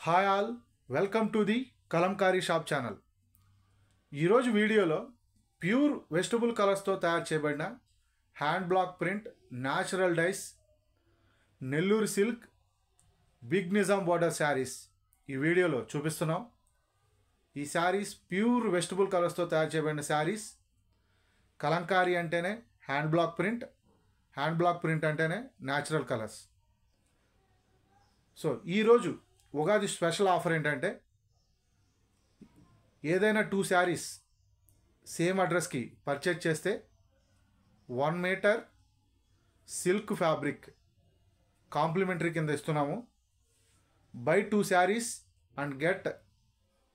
Hi all, welcome to the Kalamkari shop channel. ఈరోజు వీడియోలో pure vegetable కలర్స్తో తయారు చేయబడిన hand block print natural dyes Nellore silk big Nizam border sarees ఈ వీడియోలో చూపిస్తున్నాం. ఈ శారీస్ ప్యూర్ వెజిటబుల్ కలర్స్తో తయారు చేయబడిన శారీస్. కలంకారీ అంటేనే హ్యాండ్ బ్లాక్ ప్రింట్ అంటేనే న్యాచురల్ కలర్స్. సో ఈరోజు ఉగాది స్పెషల్ ఆఫర్ ఏంటంటే ఏదైనా 2 శారీస్ సేమ్ అడ్రస్కి పర్చేజ్ చేస్తే 1 మీటర్ సిల్క్ ఫ్యాబ్రిక్ కాంప్లిమెంటరీ కింద ఇస్తున్నాము. Buy 2 sarees and get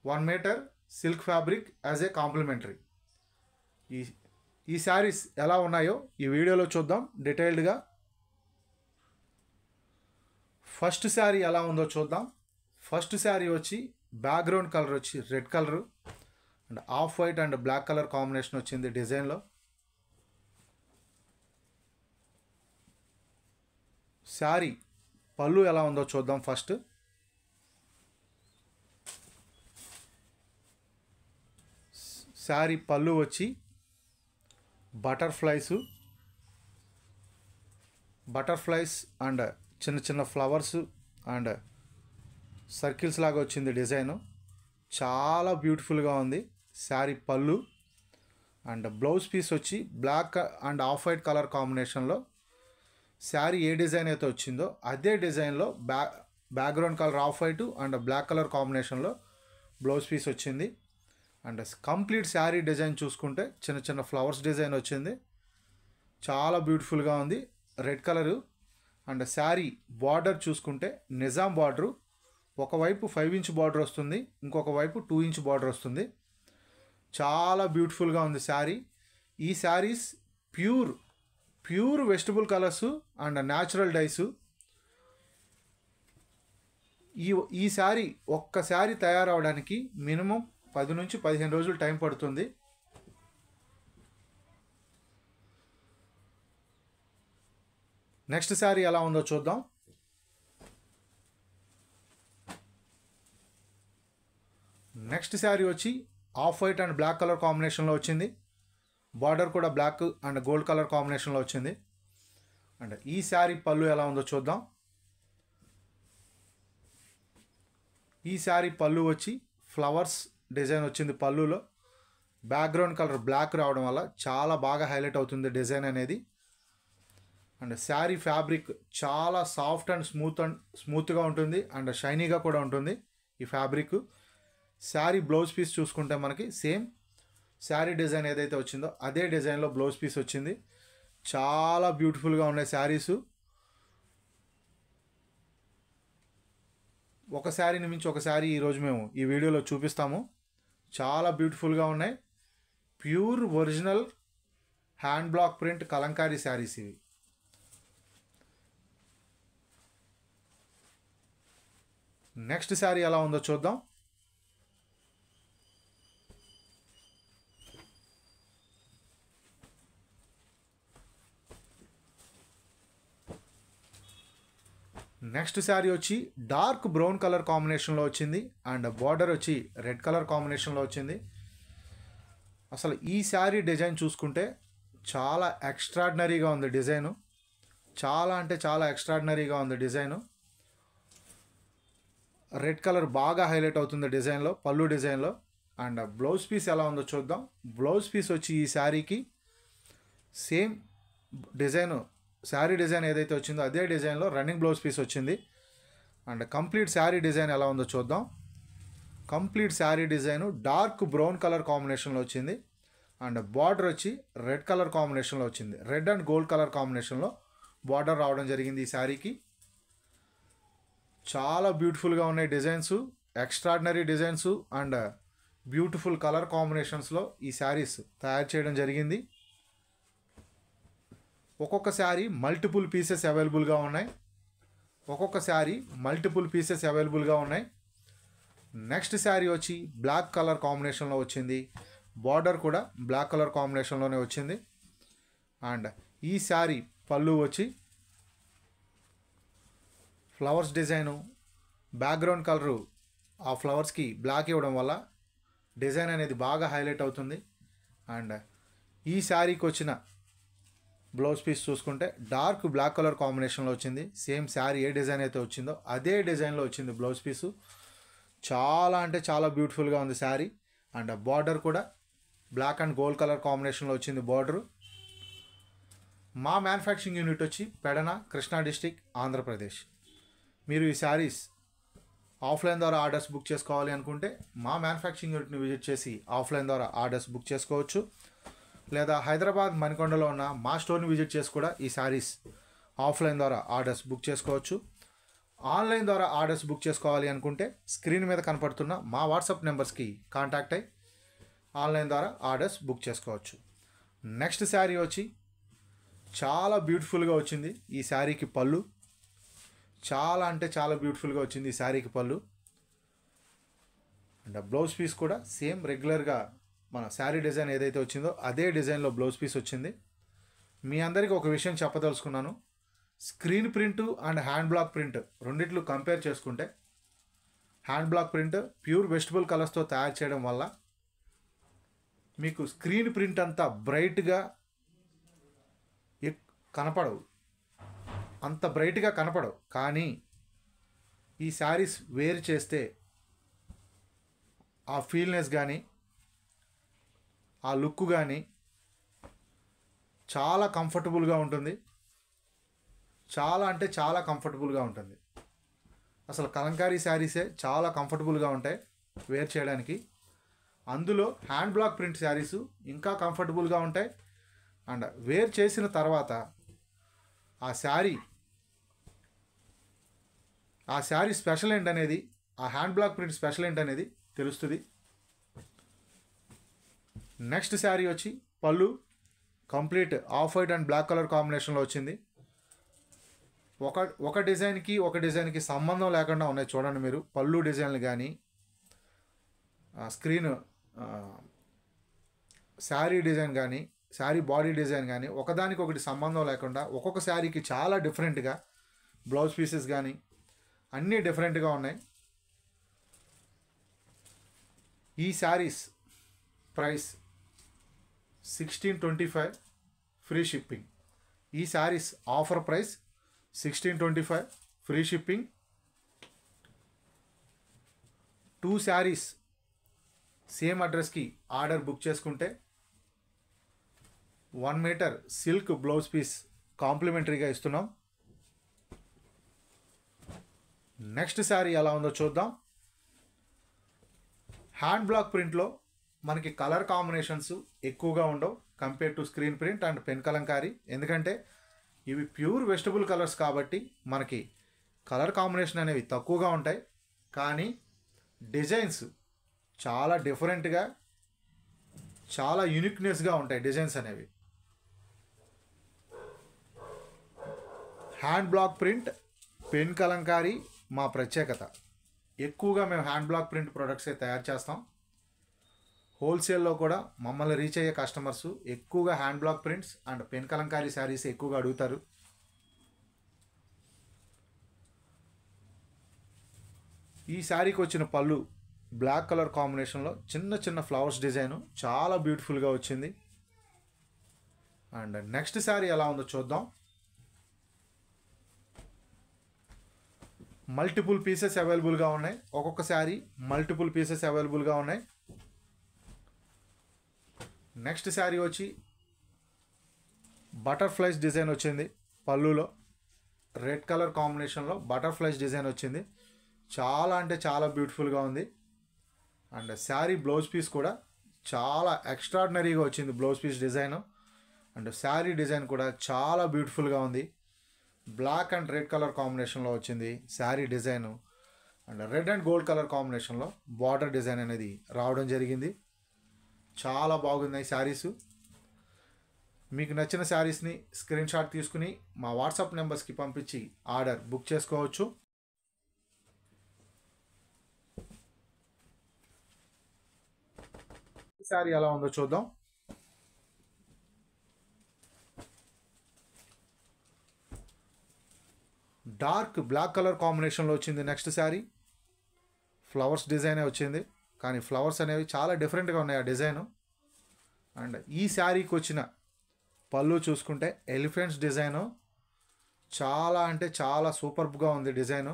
1 metre silk fabric as a complimentary. ఈ శారీస్ ఎలా ఉన్నాయో ఈ వీడియోలో చూద్దాం డీటెయిల్డ్గా. ఫస్ట్ శారీ ఎలా ఉందో చూద్దాం. ఫస్ట్ శారీ వచ్చి బ్యాక్గ్రౌండ్ కలర్ వచ్చి red colour and off white and black colour combination వచ్చింది డిజైన్లో. శారీ పళ్ళు ఎలా ఉందో చూద్దాం. ఫస్ట్ శారీ పళ్ళు వచ్చి బటర్ఫ్లైస్ అండ్ చిన్న చిన్న ఫ్లవర్స్ అండ్ సర్కిల్స్ లాగా వచ్చింది డిజైను. చాలా బ్యూటిఫుల్గా ఉంది saree pallu. And blouse piece వచ్చి black and off white colour కాంబినేషన్లో శారీ ఏ డిజైన్ అయితే వచ్చిందో అదే డిజైన్లో background colour off white and black colour కాంబినేషన్లో బ్లౌజ్ పీస్ వచ్చింది. అండ్ కంప్లీట్ శారీ డిజైన్ చూసుకుంటే చిన్న చిన్న ఫ్లవర్స్ డిజైన్ వచ్చింది. చాలా బ్యూటిఫుల్గా ఉంది red colour. And saree border చూసుకుంటే నిజాం బార్డరు, ఒకవైపు 5 ఇంచ్ బార్డర్ వస్తుంది, ఇంకొక వైపు 2 ఇంచ్ బార్డర్ వస్తుంది. చాలా బ్యూటిఫుల్గా ఉంది శారీ. ఈ saris pure vegetable colours and natural dice. ఈ శారీ ఒక్క శారీ తయారవడానికి మినిమం 10 నుంచి 15 రోజులు టైం పడుతుంది. నెక్స్ట్ శారీ ఎలా ఉందో చూద్దాం. నెక్స్ట్ శారీ వచ్చి off white and black colour కాంబినేషన్లో వచ్చింది. బార్డర్ కూడా బ్లాక్ అండ్ గోల్డ్ కలర్ కాంబినేషన్లో వచ్చింది. అండ్ ఈ శారీ పళ్ళు ఎలా ఉందో చూద్దాం. ఈ శారీ పళ్ళు వచ్చి ఫ్లవర్స్ డిజైన్ వచ్చింది పళ్ళులో. బ్యాక్గ్రౌండ్ కలర్ బ్లాక్ రావడం వల్ల చాలా బాగా హైలైట్ అవుతుంది డిజైన్ అనేది. అండ్ శారీ ఫ్యాబ్రిక్ చాలా సాఫ్ట్ అండ్ స్మూత్గా ఉంటుంది అండ్ షైనీగా కూడా ఉంటుంది ఈ ఫ్యాబ్రిక్. శారీ బ్లౌజ్ పీస్ చూసుకుంటే మనకి సేమ్ శారీ డిజైన్ ఏదైతే వచ్చిందో అదే డిజైన్లో బ్లౌజ్ పీస్ వచ్చింది. చాలా బ్యూటిఫుల్గా ఉన్నాయి శారీసు. ఒక శారీని మించి ఒక శారీ ఈరోజు మేము ఈ వీడియోలో చూపిస్తాము. చాలా బ్యూటిఫుల్గా ఉన్నాయి. Pure original hand block print Kalamkari saris ఇవి. నెక్స్ట్ శారీ ఎలా ఉందో చూద్దాం. నెక్స్ట్ శారీ వచ్చి డార్క్ బ్రౌన్ కలర్ కాంబినేషన్లో వచ్చింది అండ్ బార్డర్ వచ్చి రెడ్ కలర్ కాంబినేషన్లో వచ్చింది. అసలు ఈ శారీ డిజైన్ చూసుకుంటే చాలా ఎక్స్ట్రాడినరీగా ఉంది డిజైను. చాలా అంటే చాలా ఎక్స్ట్రాడినరీగా ఉంది డిజైను. రెడ్ కలర్ బాగా హైలైట్ అవుతుంది డిజైన్లో, పళ్ళు డిజైన్లో. అండ్ బ్లౌజ్ పీస్ ఎలా ఉందో చూద్దాం. బ్లౌజ్ పీస్ వచ్చి ఈ శారీకి సేమ్ డిజైను, శారీ డిజైన్ ఏదైతే వచ్చిందో అదే డిజైన్లో రన్నింగ్ బ్లౌజ్ పీస్ వచ్చింది. అండ్ కంప్లీట్ శారీ డిజైన్ ఎలా ఉందో చూద్దాం. Complete sari design dark brown colour కాంబినేషన్లో వచ్చింది. అండ్ బార్డర్ వచ్చి రెడ్ కలర్ కాంబినేషన్లో వచ్చింది. రెడ్ అండ్ గోల్డ్ కలర్ కాంబినేషన్లో బార్డర్ రావడం జరిగింది ఈ శారీకి. చాలా బ్యూటిఫుల్గా ఉన్నాయి designs, extraordinary designs and beautiful colour కాంబినేషన్స్లో ఈ శారీస్ తయారు చేయడం జరిగింది. ఒక్కొక్క శారీ మల్టిపుల్ పీసెస్ అవైలబుల్గా ఉన్నాయి. నెక్స్ట్ శారీ వచ్చి బ్లాక్ కలర్ కాంబినేషన్లో వచ్చింది. బార్డర్ కూడా బ్లాక్ కలర్ కాంబినేషన్లోనే వచ్చింది. అండ్ ఈ శారీ పళ్ళు వచ్చి ఫ్లవర్స్ డిజైను, బ్యాక్గ్రౌండ్ కలరు ఆ ఫ్లవర్స్కి బ్లాక్ ఇవ్వడం వల్ల డిజైన్ అనేది బాగా హైలైట్ అవుతుంది. అండ్ ఈ శారీకి వచ్చిన బ్లౌజ్ పీస్ చూసుకుంటే డార్క్ బ్లాక్ కలర్ కాంబినేషన్లో వచ్చింది. సేమ్ శారీ ఏ డిజైన్ అయితే వచ్చిందో అదే డిజైన్లో వచ్చింది బ్లౌజ్ పీసు. చాలా అంటే చాలా బ్యూటిఫుల్గా ఉంది శారీ. అండ్ బార్డర్ కూడా బ్లాక్ అండ్ గోల్డ్ కలర్ కాంబినేషన్లో వచ్చింది బార్డరు. మా మ్యానుఫ్యాక్చరింగ్ యూనిట్ వచ్చి పెడన, కృష్ణా డిస్టిక్, ఆంధ్రప్రదేశ్. మీరు ఈ శారీస్ ఆఫ్లైన్ ద్వారా ఆర్డర్స్ బుక్ చేసుకోవాలి అనుకుంటే మా మ్యానుఫ్యాక్చరింగ్ యూనిట్ని విజిట్ చేసి ఆఫ్లైన్ ద్వారా ఆర్డర్స్ బుక్ చేసుకోవచ్చు. లేదా హైదరాబాద్ మణికొండలో ఉన్న మా స్టోర్ని విజిట్ చేసి కూడా ఈ శారీస్ ఆఫ్లైన్ ద్వారా ఆర్డర్స్ బుక్ చేసుకోవచ్చు. ఆన్లైన్ ద్వారా ఆర్డర్స్ బుక్ చేసుకోవాలి అనుకుంటే స్క్రీన్ మీద కనపడుతున్న మా వాట్సాప్ నెంబర్స్కి కాంటాక్ట్ అయ్యి ఆన్లైన్ ద్వారా ఆర్డర్స్ బుక్ చేసుకోవచ్చు. నెక్స్ట్ శారీ వచ్చి చాలా బ్యూటిఫుల్గా వచ్చింది. ఈ శారీకి పళ్ళు చాలా అంటే చాలా బ్యూటిఫుల్గా వచ్చింది. ఈ శారీకి పళ్ళు అండ్ బ్లౌజ్ పీస్ కూడా సేమ్ రెగ్యులర్గా మన శారీ డిజైన్ ఏదైతే వచ్చిందో అదే డిజైన్లో బ్లౌజ్ పీస్ వచ్చింది. మీ అందరికీ ఒక విషయం చెప్పదలుచుకున్నాను. Screen print and hand block print రెండిట్లు కంపేర్ చేసుకుంటే hand block print pure vegetable కలర్స్తో తయారు చేయడం వల్ల మీకు స్క్రీన్ ప్రింట్ అంతా బ్రైట్గా కనపడవు, అంత బ్రైట్గా కనపడవు. కానీ ఈ శారీస్ వేర్ చేస్తే ఆ ఫీల్నెస్ కానీ ఆ లుక్ కానీ చాలా కంఫర్టబుల్గా ఉంటుంది. చాలా అంటే చాలా కంఫర్టబుల్గా ఉంటుంది. అసలు కలంకారీ శారీసే చాలా కంఫర్టబుల్గా ఉంటాయి వేర్ చేయడానికి. అందులో హ్యాండ్ బ్లాక్ ప్రింట్ శారీస్ ఇంకా కంఫర్టబుల్గా ఉంటాయి. అండ్ వేర్ చేసిన తర్వాత ఆ శారీ స్పెషల్ ఏంటనేది, ఆ హ్యాండ్ బ్లాక్ ప్రింట్ స్పెషల్ ఏంటనేది తెలుస్తుంది. నెక్స్ట్ శారీ వచ్చి pallu complete off white and black colour కాంబినేషన్లో వచ్చింది. ఒక డిజైన్కి సంబంధం లేకుండా ఉన్నాయి. చూడండి మీరు పళ్ళు డిజైన్లు కానీ స్క్రీన్ శారీ డిజైన్ కానీ శారీ బాడీ డిజైన్ కానీ ఒకదానికొకటి సంబంధం లేకుండా ఒక్కొక్క శారీకి చాలా డిఫరెంట్గా బ్లౌజ్ పీసెస్ కానీ అన్నీ డిఫరెంట్గా ఉన్నాయి. ఈ శారీస్ ప్రైస్ 1625 ఫ్రీ షిప్పింగ్. ఈ saris offer price 1625 free shipping. 2 saris same అడ్రస్కి ఆర్డర్ బుక్ చేసుకుంటే 1 మీటర్ సిల్క్ బ్లౌజ్ పీస్ కాంప్లిమెంటరీగా ఇస్తున్నాం. నెక్స్ట్ శారీ ఎలా ఉందో చూద్దాం. హ్యాండ్ బ్లాక్ ప్రింట్లో మనకి కలర్ కాంబినేషన్స్ ఎక్కువగా ఉండవు compare to screen print and pen Kalamkari. ఎందుకంటే ఇవి ప్యూర్ వెజిటబుల్ కలర్స్ కాబట్టి మనకి కలర్ కాంబినేషన్ అనేవి తక్కువగా ఉంటాయి. కానీ డిజైన్స్ చాలా డిఫరెంట్గా చాలా యూనిక్నెస్గా ఉంటాయి డిజైన్స్ అనేవి. Hand block print, pen Kalamkari మా ప్రత్యేకత. ఎక్కువగా మేము హ్యాండ్ బ్లాక్ ప్రింట్ ప్రొడక్ట్సే తయారు చేస్తాం. హోల్సేల్లో కూడా మమ్మల్ని రీచ్ అయ్యే కస్టమర్స్ ఎక్కువగా hand block prints and pen Kalamkari saris ఎక్కువగా అడుగుతారు. ఈ శారీకి వచ్చిన పళ్ళు బ్లాక్ కలర్ కాంబినేషన్లో చిన్న చిన్న ఫ్లవర్స్ డిజైను చాలా బ్యూటిఫుల్గా వచ్చింది. అండ్ నెక్స్ట్ శారీ ఎలా ఉందో చూద్దాం. మల్టిపుల్ పీసెస్ అవైలబుల్గా ఉన్నాయి. ఒక్కొక్క శారీ మల్టిపుల్ పీసెస్ అవైలబుల్గా ఉన్నాయి. నెక్స్ట్ శారీ వచ్చి బటర్ఫ్లైస్ డిజైన్ వచ్చింది. పళ్ళులో రెడ్ కలర్ కాంబినేషన్లో బటర్ఫ్లైస్ డిజైన్ వచ్చింది. చాలా అంటే చాలా బ్యూటిఫుల్గా ఉంది. అండ్ శారీ బ్లౌజ్ పీస్ కూడా చాలా ఎక్స్ట్రాడినరీగా వచ్చింది blouse piece design. And saree design కూడా చాలా బ్యూటిఫుల్గా ఉంది. బ్లాక్ అండ్ రెడ్ కలర్ కాంబినేషన్లో వచ్చింది sari design. And red and gold colour కాంబినేషన్లో బార్డర్ డిజైన్ అనేది రావడం జరిగింది. చాలా బాగున్నాయి శారీసు. మీకు నచ్చిన శారీస్ని స్క్రీన్ షాట్ తీసుకుని మా వాట్సాప్ నెంబర్స్కి పంపించి ఆర్డర్ బుక్ చేసుకోవచ్చు. శారీ ఎలా ఉందో చూద్దాం. డార్క్ బ్లాక్ కలర్ కాంబినేషన్లో వచ్చింది నెక్స్ట్ శారీ. ఫ్లవర్స్ డిజైనే వచ్చింది, కానీ ఫ్లవర్స్ అనేవి చాలా డిఫరెంట్గా ఉన్నాయి ఆ డిజైను. అండ్ ఈ శారీకి వచ్చిన పళ్ళు చూసుకుంటే ఎలిఫెంట్స్ డిజైను చాలా అంటే చాలా సూపర్బ్గా ఉంది డిజైను.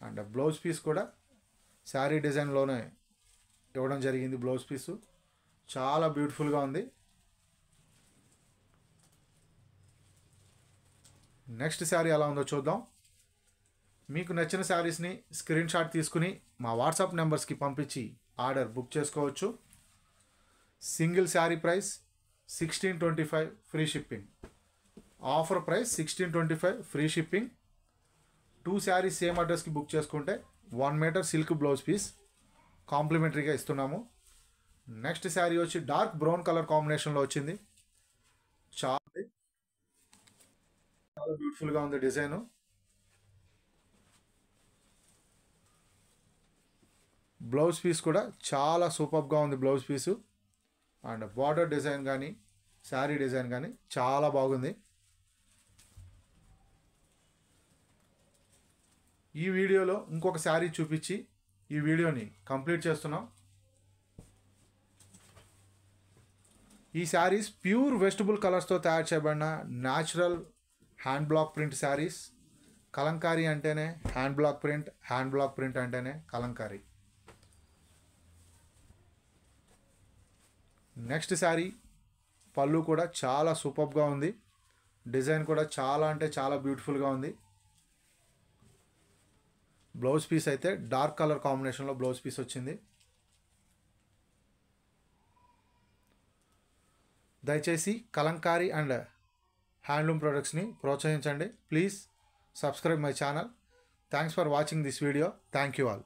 అండ్ బ్లౌజ్ పీస్ కూడా శారీ డిజైన్లోనే ఇవ్వడం జరిగింది. బ్లౌజ్ పీసు చాలా బ్యూటిఫుల్గా ఉంది. నెక్స్ట్ శారీ ఎలా ఉందో చూద్దాం. మీకు నచ్చిన శారీస్ని స్క్రీన్ షాట్ తీసుకుని మా వాట్సాప్ నెంబర్స్కి పంపించి ఆర్డర్ బుక్ చేసుకోవచ్చు. Single sari price 1625 free shipping. Offer price 1625 free shipping. 2 saris same అడ్రస్కి బుక్ చేసుకుంటే 1 మీటర్ సిల్క్ బ్లౌజ్ పీస్ కాంప్లిమెంటరీగా ఇస్తున్నాము. నెక్స్ట్ శారీ వచ్చి డార్క్ బ్రౌన్ కలర్ కాంబినేషన్లో వచ్చింది. చాలా చాలా బ్యూటిఫుల్గా ఉంది డిజైను. బ్లౌజ్ పీస్ కూడా చాలా సూపర్గా ఉంది blouse piece. And border design కానీ శారీ డిజైన్ కానీ చాలా బాగుంది. ఈ వీడియోలో ఇంకొక శారీ చూపించి ఈ వీడియోని కంప్లీట్ చేస్తున్నాం. ఈ శారీస్ ప్యూర్ వెజిటబుల్ కలర్స్తో తయారు చేయబడిన natural hand block print saris. Kalamkari అంటేనే hand block print, hand block print అంటేనే కలంకారీ. నెక్స్ట్ శారీ పళ్ళు కూడా చాలా సూపర్గా ఉంది. డిజైన్ కూడా చాలా అంటే చాలా బ్యూటిఫుల్గా ఉంది. బ్లౌజ్ పీస్ అయితే డార్క్ కలర్ కాంబినేషన్లో బ్లౌజ్ పీస్ వచ్చింది. దయచేసి కలంకారీ అండ్ హ్యాండ్లూమ్ ప్రొడక్ట్స్ని ప్రోత్సహించండి. Please subscribe my channel. Thanks for watching this video. Thank you all.